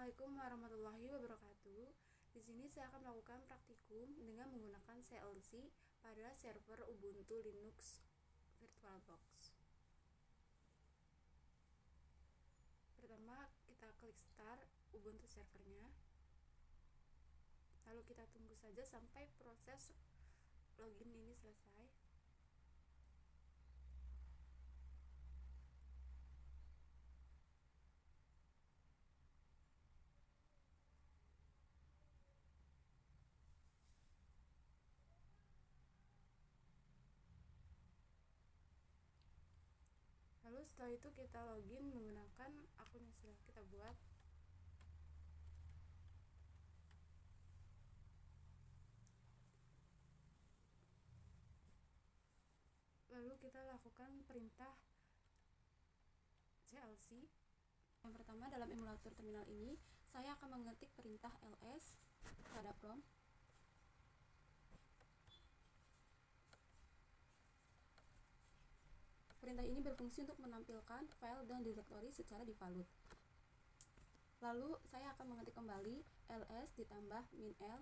Assalamualaikum warahmatullahi wabarakatuh. Di sini saya akan melakukan praktikum dengan menggunakan CLC pada server Ubuntu Linux VirtualBox. Pertama, kita klik start Ubuntu servernya. Lalu kita tunggu saja sampai proses login ini selesai. Lalu setelah itu kita login menggunakan akun yang sudah kita buat. Lalu kita lakukan perintah CLC. Yang pertama, dalam emulator terminal ini saya akan mengetik perintah ls pada prompt. Perintah ini berfungsi untuk menampilkan file dan direktori secara default. Lalu saya akan mengetik kembali ls ditambah -l,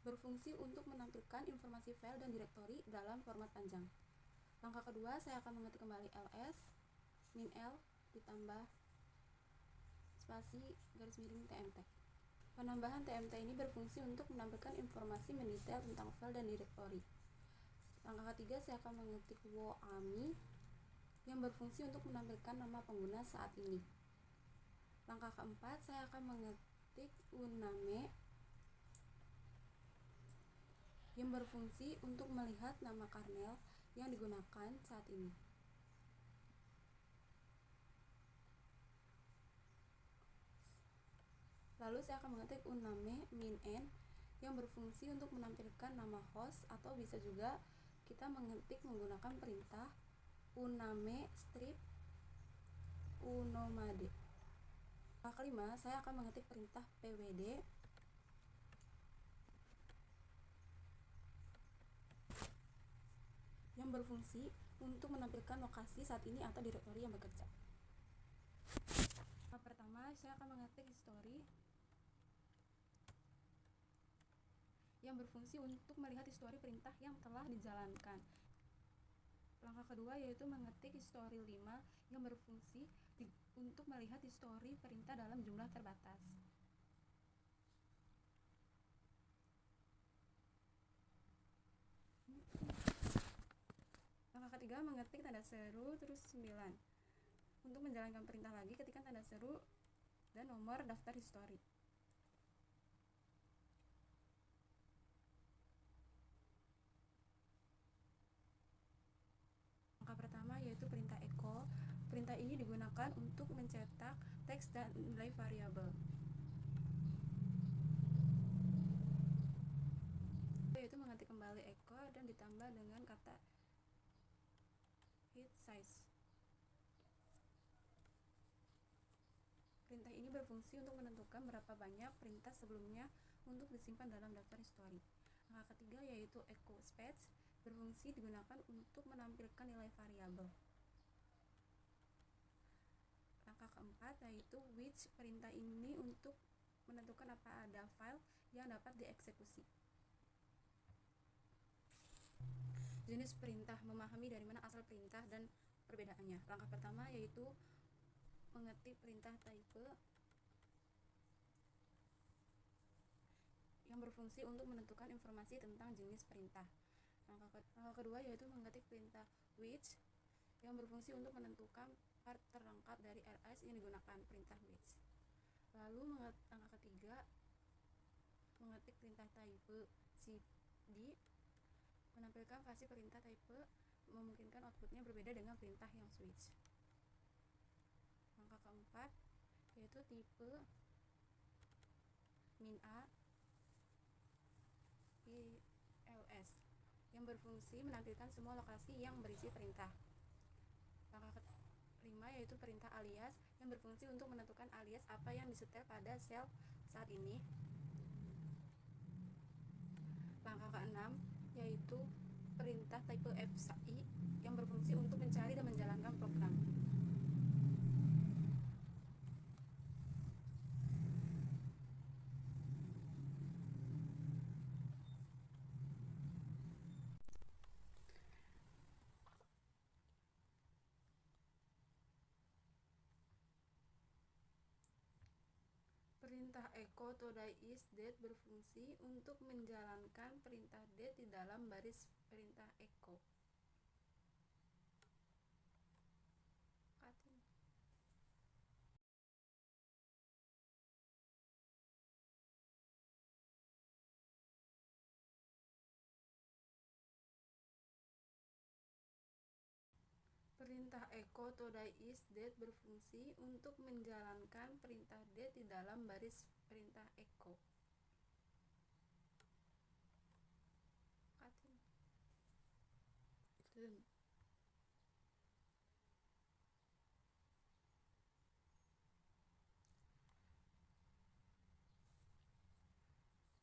berfungsi untuk menampilkan informasi file dan direktori dalam format panjang. Langkah kedua, saya akan mengetik kembali ls -l ditambah spasi _tmt. Penambahan tmt ini berfungsi untuk menampilkan informasi mendetail tentang file dan direktori. Langkah ketiga, saya akan mengetik woami yang berfungsi untuk menampilkan nama pengguna saat ini. Langkah keempat, saya akan mengetik uname yang berfungsi untuk melihat nama kernel yang digunakan saat ini. Lalu saya akan mengetik uname -n yang berfungsi untuk menampilkan nama host, atau bisa juga kita mengetik menggunakan perintah uname strip unomade. Langkah kelima, saya akan mengetik perintah pwd yang berfungsi untuk menampilkan lokasi saat ini atau direktori yang bekerja. Pertama, saya akan mengetik history yang berfungsi untuk melihat histori perintah yang telah dijalankan. Langkah kedua yaitu mengetik history 5 yang berfungsi untuk melihat histori perintah dalam jumlah terbatas. Langkah ketiga, mengetik tanda seru terus 9. Untuk menjalankan perintah lagi, ketikkan tanda seru dan nomor daftar histori. Langkah pertama yaitu perintah echo. Perintah ini digunakan untuk mencetak teks dan nilai variabel, yaitu mengetik kembali echo dan ditambah dengan kata hit size. Perintah ini berfungsi untuk menentukan berapa banyak perintah sebelumnya untuk disimpan dalam daftar histori. Langkah ketiga yaitu echo space, berfungsi digunakan untuk menampilkan nilai variabel. Langkah keempat yaitu which, perintah ini untuk menentukan apa ada file yang dapat dieksekusi. Jenis perintah, memahami dari mana asal perintah dan perbedaannya. Langkah pertama yaitu mengetik perintah type yang berfungsi untuk menentukan informasi tentang jenis perintah. Langkah kedua yaitu mengetik perintah which yang berfungsi untuk menentukan part terlengkap dari ls yang digunakan, perintah which. Lalu langkah ketiga mengetik perintah type cd, menampilkan fasih perintah type, memungkinkan outputnya berbeda dengan perintah yang switch. Langkah keempat yaitu tipe -a ls yang berfungsi menampilkan semua lokasi yang berisi perintah. Langkah kelima yaitu perintah alias yang berfungsi untuk menentukan alias apa yang disetel pada sel saat ini. Langkah keenam yaitu perintah type fsi yang berfungsi untuk mencari dan menjalankan program. Perintah echo to die is dead berfungsi untuk menjalankan perintah dead di dalam baris perintah echo. Perintah echo to die is dead berfungsi untuk menjalankan perintah dead di dalam baris perintah echo.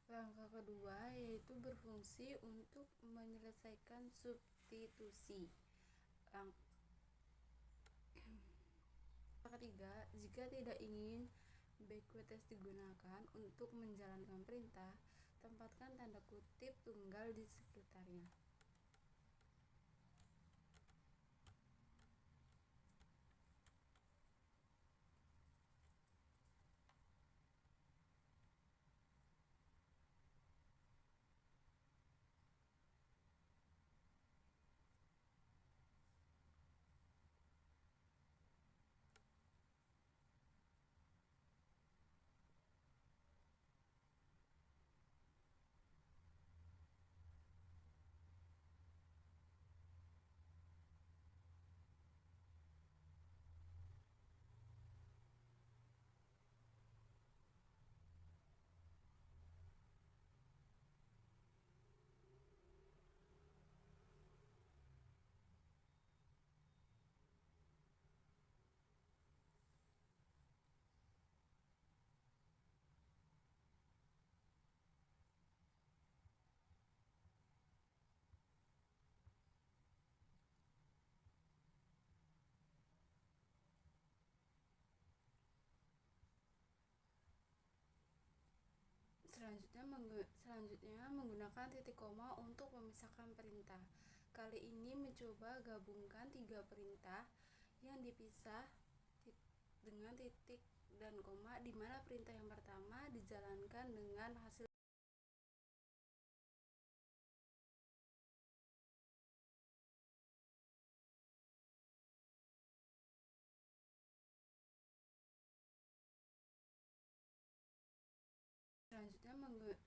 Langkah kedua yaitu berfungsi untuk menyelesaikan substitusi. Langkah ketiga, jika tidak ingin backward test digunakan untuk menjalankan perintah, tempatkan tanda kutip tunggal di sekitarnya. Selanjutnya menggunakan titik koma untuk memisahkan perintah. Kali ini mencoba gabungkan 3 perintah yang dipisah dengan titik dan koma, di mana perintah yang pertama dijalankan dengan hasil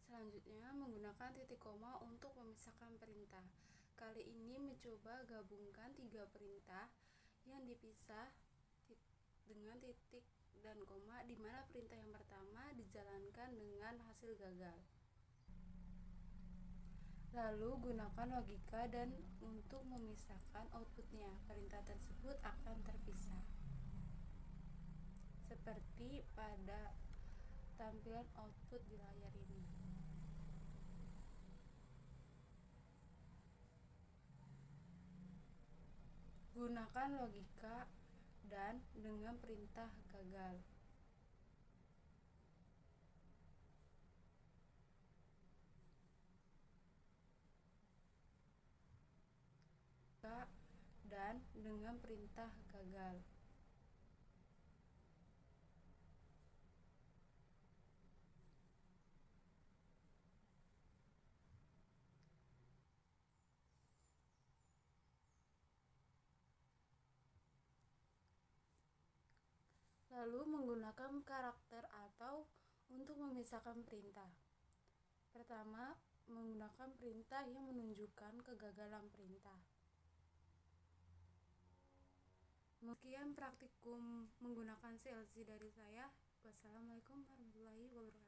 Selanjutnya menggunakan titik koma untuk memisahkan perintah. Kali ini mencoba gabungkan 3 perintah yang dipisah dengan titik dan koma, di mana perintah yang pertama dijalankan dengan hasil gagal. Lalu gunakan logika dan untuk memisahkan outputnya, perintah tersebut akan terpisah. Seperti pada tampilan output di layar ini. Gunakan logika dan dengan perintah gagal. Dan dengan perintah gagal. Lalu menggunakan karakter atau untuk memisahkan perintah. Pertama, menggunakan perintah yang menunjukkan kegagalan perintah. Sekian praktikum menggunakan CLC dari saya. Wassalamualaikum warahmatullahi wabarakatuh.